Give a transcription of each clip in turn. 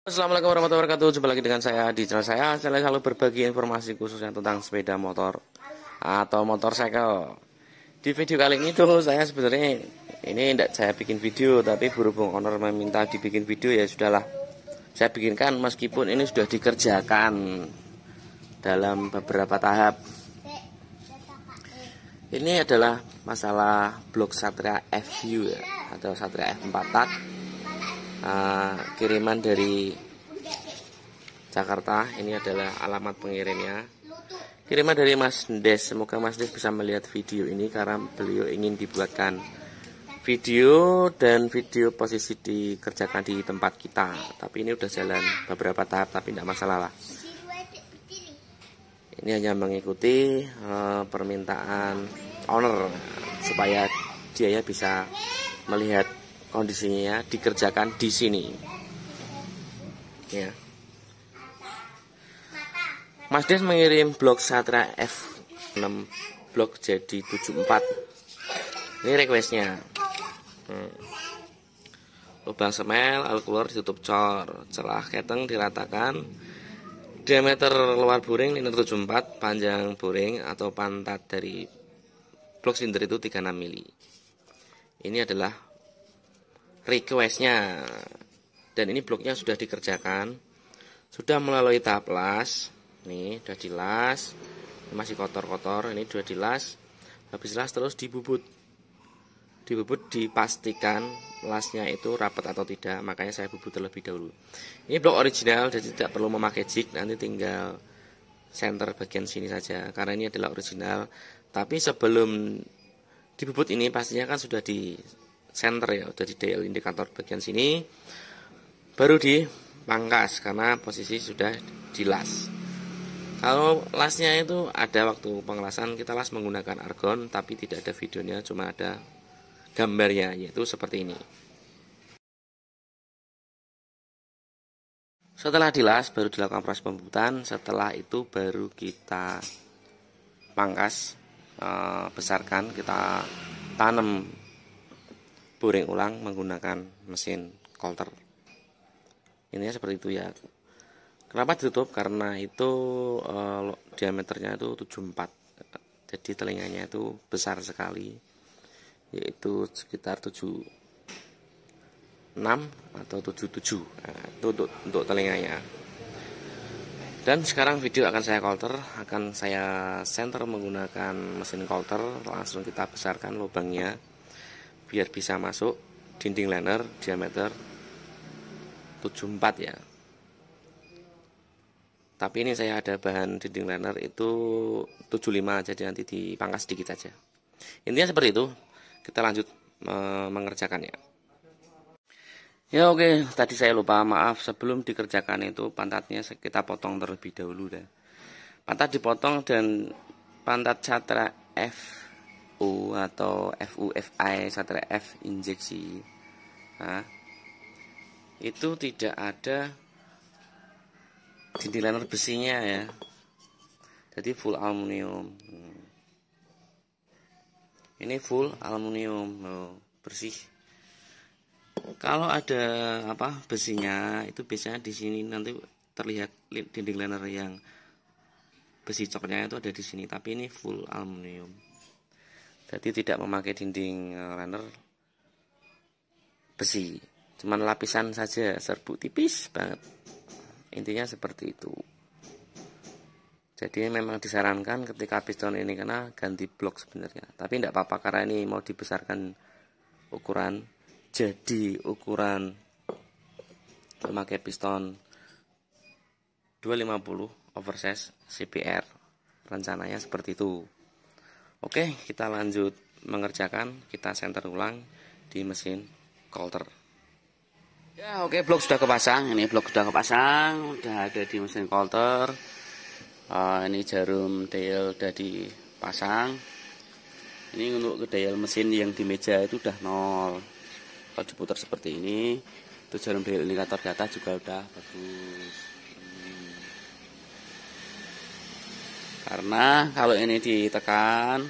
Assalamualaikum warahmatullahi wabarakatuh. Jumpa lagi dengan saya di channel saya. Saya selalu berbagi informasi khususnya tentang sepeda motor atau motorcycle. Di video kali ini tuh saya sebenarnya ini tidak saya bikin video, tapi berhubung owner meminta dibikin video, ya sudahlah. Saya bikinkan meskipun ini sudah dikerjakan dalam beberapa tahap. Ini adalah masalah blok Satria FU ya, atau Satria F4 tak. Kiriman dari Jakarta. Ini adalah alamat pengirimnya. Kiriman dari Mas Des. Semoga Mas Des bisa melihat video ini karena beliau ingin dibuatkan video dan video posisi dikerjakan di tempat kita. Tapi ini udah jalan beberapa tahap, tapi tidak masalah lah. Ini hanya mengikuti permintaan owner supaya dia bisa melihat kondisinya dikerjakan di sini. Ya. Mas Des mengirim blok Satria F6 blok jadi 74. Ini requestnya. Lubang semel alkulor ditutup cor, celah keteng diratakan, diameter luar boring liner 74, panjang boring atau pantat dari blok silinder itu 36 mili. Ini adalah requestnya, dan ini bloknya sudah dikerjakan, sudah melalui tahap las. Nih sudah dilas, masih kotor-kotor. Ini sudah dilas, habis las terus dibubut, dipastikan lasnya itu rapat atau tidak. Makanya saya bubut terlebih dahulu. Ini blok original, jadi tidak perlu memakai jig, nanti tinggal center bagian sini saja karena ini adalah original. Tapi sebelum dibubut ini pastinya kan sudah di center ya, sudah di dial indikator bagian sini, baru dipangkas karena posisi sudah dilas. Kalau lasnya itu ada waktu pengelasan, kita las menggunakan argon, tapi tidak ada videonya, cuma ada gambarnya, yaitu seperti ini. Setelah dilas baru dilakukan proses pembubutan. Setelah itu baru kita pangkas, besarkan, kita tanam boring ulang menggunakan mesin coulter. Ini seperti itu ya. Kenapa ditutup? Karena itu diameternya itu 74. Jadi telinganya itu besar sekali, yaitu sekitar 76 atau 77. Nah, itu untuk telinganya. Dan sekarang video akan saya coulter, akan saya center menggunakan mesin coulter. Langsung kita besarkan lubangnya biar bisa masuk dinding liner diameter 74 ya. Tapi ini saya ada bahan dinding liner itu 75, jadi nanti dipangkas sedikit saja. Intinya seperti itu. Kita lanjut mengerjakannya. Ya oke, tadi saya lupa, maaf, sebelum dikerjakan itu pantatnya kita potong terlebih dahulu dah. Pantat dipotong dan pantat Satria FU atau FUFI Satria F injeksi. Nah, itu tidak ada dinding liner besinya ya, jadi full aluminium. Ini full aluminium, bersih. Kalau ada besinya itu biasanya di sini nanti terlihat dinding liner yang besi coknya itu ada di sini, tapi ini full aluminium. Jadi tidak memakai dinding liner besi, cuman lapisan saja, serbuk tipis banget. Intinya seperti itu. Jadi memang disarankan ketika piston ini kena ganti blok sebenarnya. Tapi tidak apa-apa karena ini mau dibesarkan ukuran. Jadi ukuran memakai piston 250 oversize CBR. Rencananya seperti itu. Oke, kita lanjut mengerjakan. Kita center ulang di mesin coulter. Ya oke, blok sudah kepasang. Ini blok sudah kepasang, udah ada di mesin coulter. Ini jarum dial udah dipasang. Ini untuk ke dial mesin yang di meja itu udah 0. Kalau diputar seperti ini, itu jarum dial indikator data juga udah bagus. Karena kalau ini ditekan,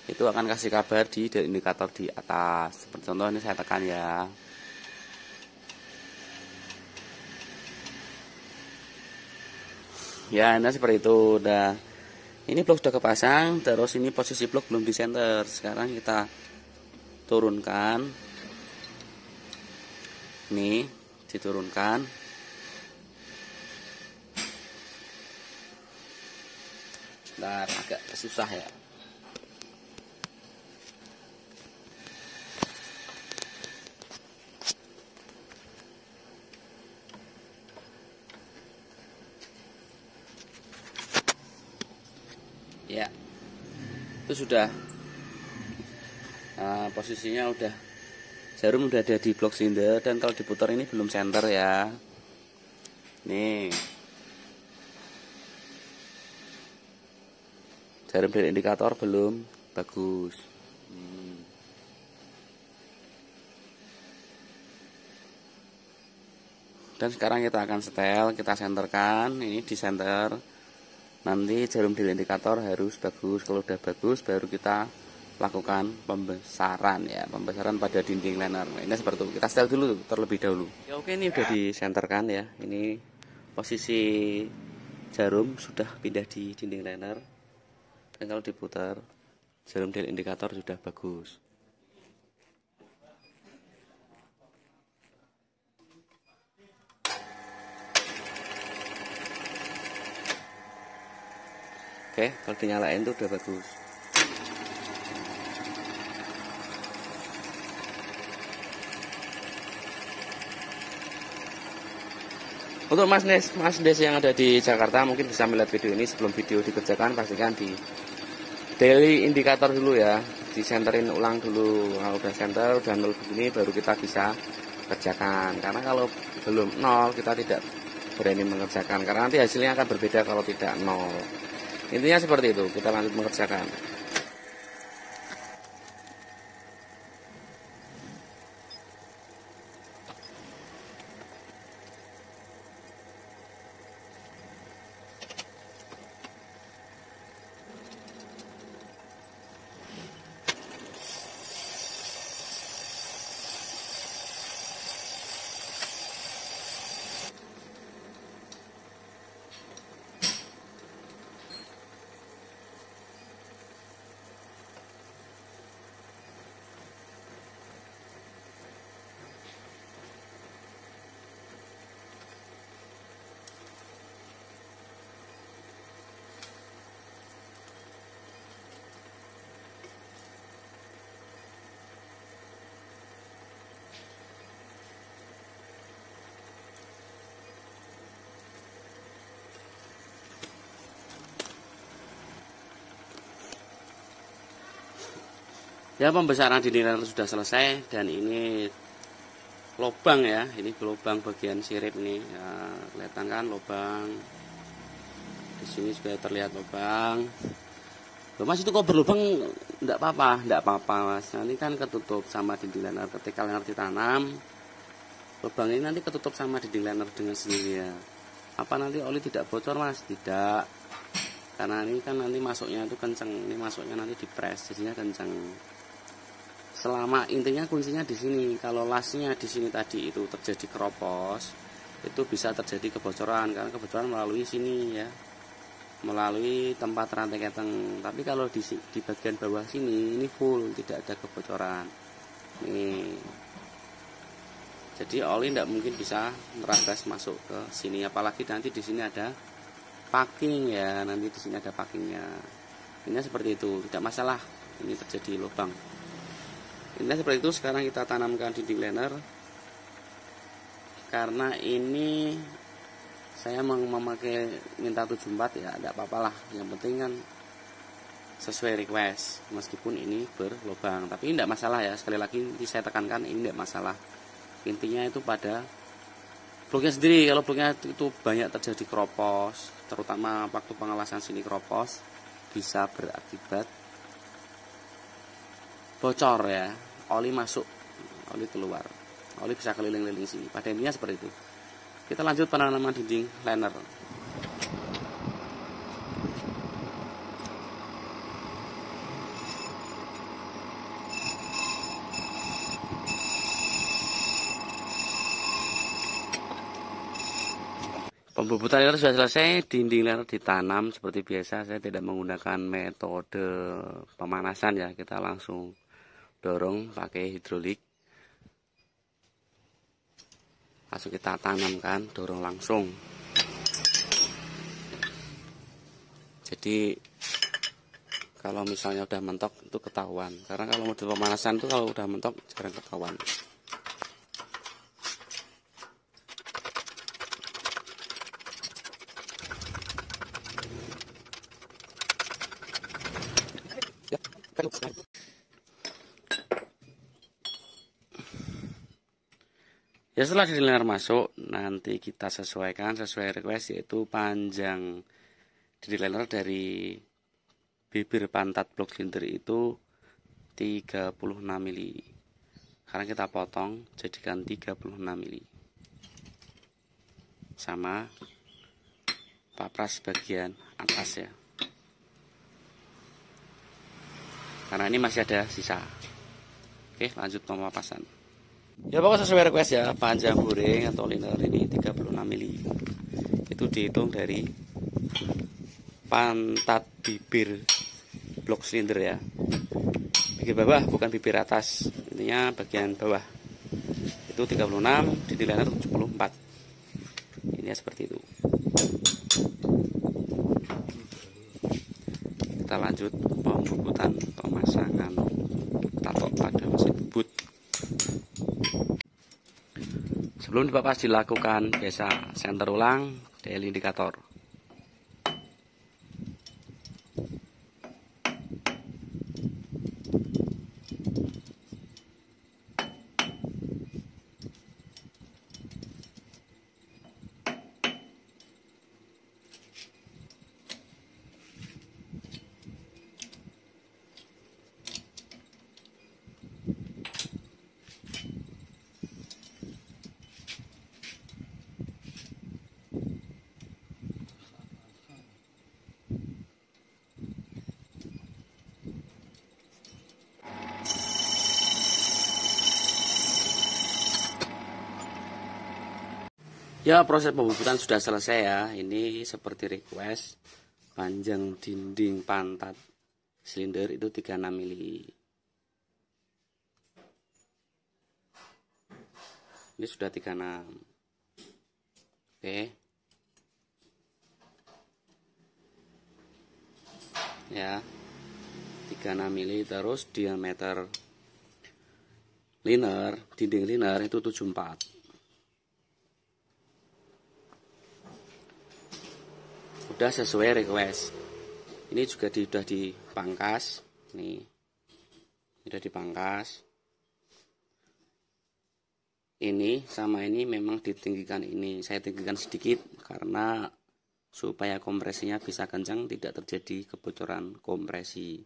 itu akan kasih kabar di dial indikator di atas. Seperti contoh ini saya tekan ya. Ya, nah seperti itu. Udah, ini blok sudah kepasang, terus ini posisi blok belum di center. Sekarang kita turunkan. Nih, diturunkan. Bentar, agak susah ya. Ya, itu sudah. Nah, posisinya udah, jarum udah ada di blok silinder, dan kalau diputar ini belum center ya. Nih, jarum dari indikator belum bagus. Dan sekarang kita akan setel, kita senterkan. Ini di center. Nanti jarum di indikator harus bagus. Kalau udah bagus baru kita lakukan pembesaran ya, pembesaran pada dinding liner. Nah, ini seperti itu. Kita setel dulu terlebih dahulu. Ya oke, ini udah disenterkan ya. Ini posisi jarum sudah pindah di dinding liner. Dan kalau diputar, jarum di indikator sudah bagus. Oke, kalau dinyalain tuh udah bagus. Untuk Mas Des yang ada di Jakarta mungkin bisa melihat video ini. Sebelum video dikerjakan pastikan di daily indikator dulu ya, disenterin ulang dulu. Kalau udah center, udah 0 begini baru kita bisa kerjakan. Karena kalau belum 0 kita tidak berani mengerjakan, karena nanti hasilnya akan berbeda kalau tidak 0. Intinya seperti itu, kita lanjut mengerjakan. Ya, pembesaran dinding liner sudah selesai, dan ini lubang ya, ini lubang bagian sirip ini ya, kelihatan kan lubang. Di sini juga terlihat lubang. Loh Mas, itu kok berlubang? Enggak apa-apa Mas. Nanti kan ketutup sama dinding liner ketika liner ditanam. Lubang ini nanti ketutup sama dinding liner dengan sendirinya. Apa nanti oli tidak bocor Mas? Tidak. Karena ini kan nanti masuknya itu kenceng, ini masuknya nanti dipres, jadinya kenceng. Selama intinya kuncinya di sini. Kalau lasnya di sini tadi itu terjadi keropos, itu bisa terjadi kebocoran, karena kebocoran melalui sini ya, melalui tempat rantai keteng. Tapi kalau di bagian bawah sini ini full, tidak ada kebocoran. Nih, jadi oli tidak mungkin bisa merabas masuk ke sini, apalagi nanti di sini ada packing ya, nanti di sini ada packingnya. Ini seperti itu, tidak masalah ini terjadi lubang. Ini seperti itu. Sekarang kita tanamkan dinding liner. Karena ini saya memakai minta 74 ya, tidak apa-apa lah. Yang penting kan sesuai request, meskipun ini berlubang. Tapi tidak masalah ya, sekali lagi saya tekankan ini tidak masalah. Intinya itu pada bloknya sendiri. Kalau bloknya itu banyak terjadi keropos, terutama waktu pengelasan sini keropos, bisa berakibat bocor ya, oli masuk, oli keluar, oli bisa keliling-liling sini. Pada intinya seperti itu. Kita lanjut penanaman dinding liner. Pembubutan liner sudah selesai, dinding liner ditanam seperti biasa. Saya tidak menggunakan metode pemanasan ya, kita langsung dorong pakai hidrolik. Langsung kita tanamkan, dorong langsung. Jadi kalau misalnya udah mentok itu ketahuan. Karena kalau model pemanasan itu kalau udah mentok jarang ketahuan. Ya setelah dinding liner masuk, nanti kita sesuaikan sesuai request, yaitu panjang dinding liner dari bibir pantat blok silinder itu 36 mili. Sekarang kita potong jadikan 36 mili. Sama papras bagian atas ya. Karena ini masih ada sisa. Oke, lanjut pemapasan. Ya pokoknya sesuai request ya, panjang boring atau liner ini 36 mili. Itu dihitung dari pantat bibir blok silinder ya. Bibir bawah bukan bibir atas, intinya bagian bawah. Itu 36, dinding liner 74. Ini ya seperti itu. Kita lanjut pembubutan pemasangan tato pada mesin bubut. Sebelum dipapas dilakukan biasa senter ulang dial indikator. Ya, proses pembubutan sudah selesai ya. Ini seperti request. Panjang dinding pantat silinder itu 36 mili. Ini sudah 36. Oke. Ya. 36 mili, terus diameter liner, dinding liner itu 74. Udah sesuai request. Ini juga sudah dipangkas. Nih. Sudah dipangkas. Ini sama ini memang ditinggikan ini. Saya tinggikan sedikit karena supaya kompresinya bisa kencang, tidak terjadi kebocoran kompresi.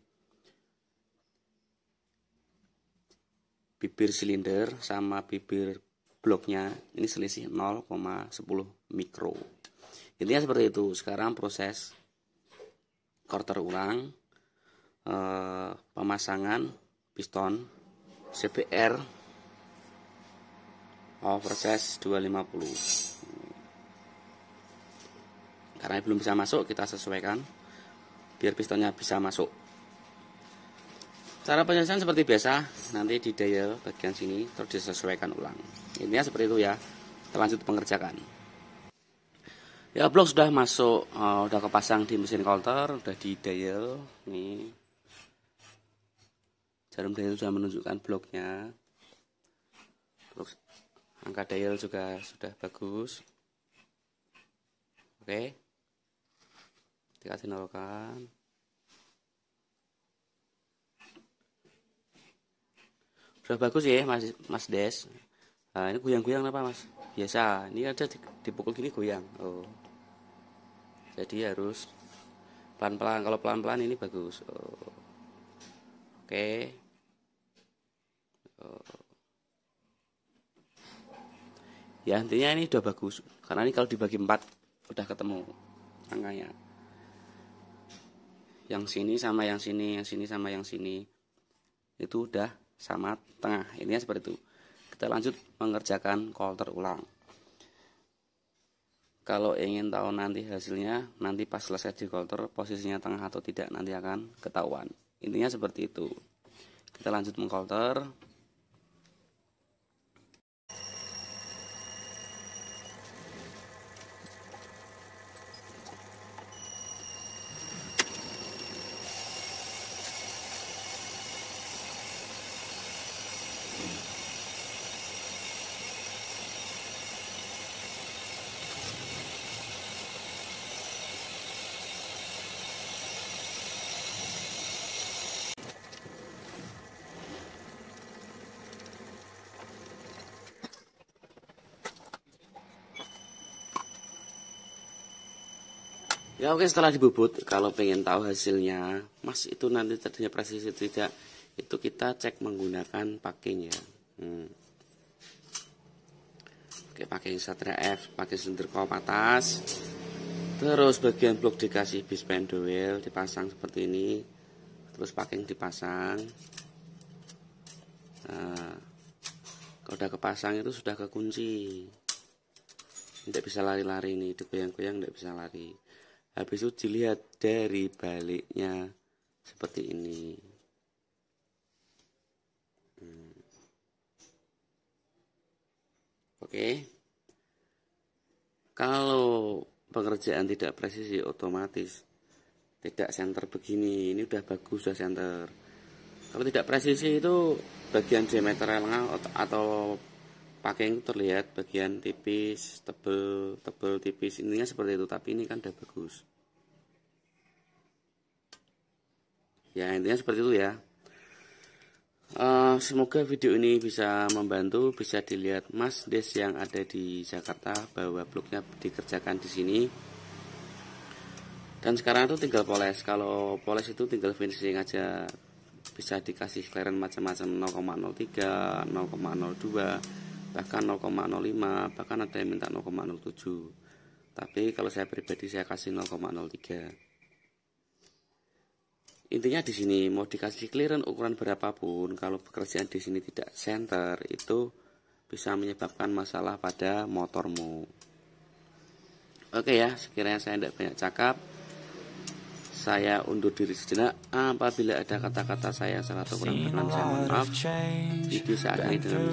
Bibir silinder sama bibir bloknya ini selisih 0,10 mikro. Intinya seperti itu. Sekarang proses quarter ulang, pemasangan piston CBR oversize 250. Karena belum bisa masuk, kita sesuaikan biar pistonnya bisa masuk. Cara penyelesaian seperti biasa, nanti di dial bagian sini terus disesuaikan ulang. Intinya seperti itu ya. Kita lanjut pengerjakan. Ya, blok sudah masuk, udah kepasang di mesin coulter, udah di dial. Nih, jarum dial sudah menunjukkan bloknya. Angka dial juga sudah bagus. Oke, dikasih nolkan. Sudah bagus ya Mas Des. Nah, ini goyang-goyang apa Mas? Biasa, ini ada dipukul gini goyang. Oh, jadi harus pelan-pelan. Kalau pelan-pelan ini bagus. Oh. Oke. Oh. Ya, intinya ini udah bagus. Karena ini kalau dibagi 4 udah ketemu angkanya. Yang sini sama yang sini, yang sini sama yang sini. Itu udah sama tengah. Ini seperti itu. Kita lanjut mengerjakan coulter ulang. Kalau ingin tahu nanti hasilnya, nanti pas selesai di coulter posisinya tengah atau tidak nanti akan ketahuan. Intinya seperti itu. Kita lanjut mengcoulter. Ya oke, setelah dibubut, kalau pengen tahu hasilnya, Mas itu nanti ternyata presisi tidak, itu kita cek menggunakan packing ya. Oke, packing Satria F, pakai silinder kop atas, terus bagian blok dikasih bis pendowel, dipasang seperti ini, terus packing dipasang. Nah, kalau udah kepasang itu sudah kekunci, tidak bisa lari-lari nih, digoyang-goyang tidak bisa lari. Habis itu dilihat dari baliknya seperti ini. Oke. Kalau pengerjaan tidak presisi, otomatis tidak center begini. Ini udah bagus, sudah center. Kalau tidak presisi itu bagian diameter atau packing terlihat bagian tipis, tebel, tipis. Intinya seperti itu, tapi ini kan udah bagus. Ya, intinya seperti itu ya. Semoga video ini bisa membantu, bisa dilihat Mas Des yang ada di Jakarta bahwa bloknya dikerjakan di sini. Dan sekarang itu tinggal poles. Kalau poles itu tinggal finishing aja. Bisa dikasih clearance macam-macam 0,03, 0,02. Bahkan 0,05, bahkan ada yang minta 0,07. Tapi kalau saya pribadi saya kasih 0,03. Intinya di sini mau dikasih clearance ukuran berapapun, kalau pekerjaan di sini tidak center itu bisa menyebabkan masalah pada motormu. Oke ya, sekiranya saya tidak banyak cakap, saya undur diri sejenak. Apabila ada kata-kata saya salah atau kurang berkenan, saya mohon maaf. Video saya akhiri dengan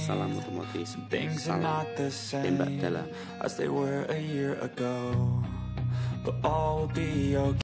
salam otomotif, salam tembak dalam.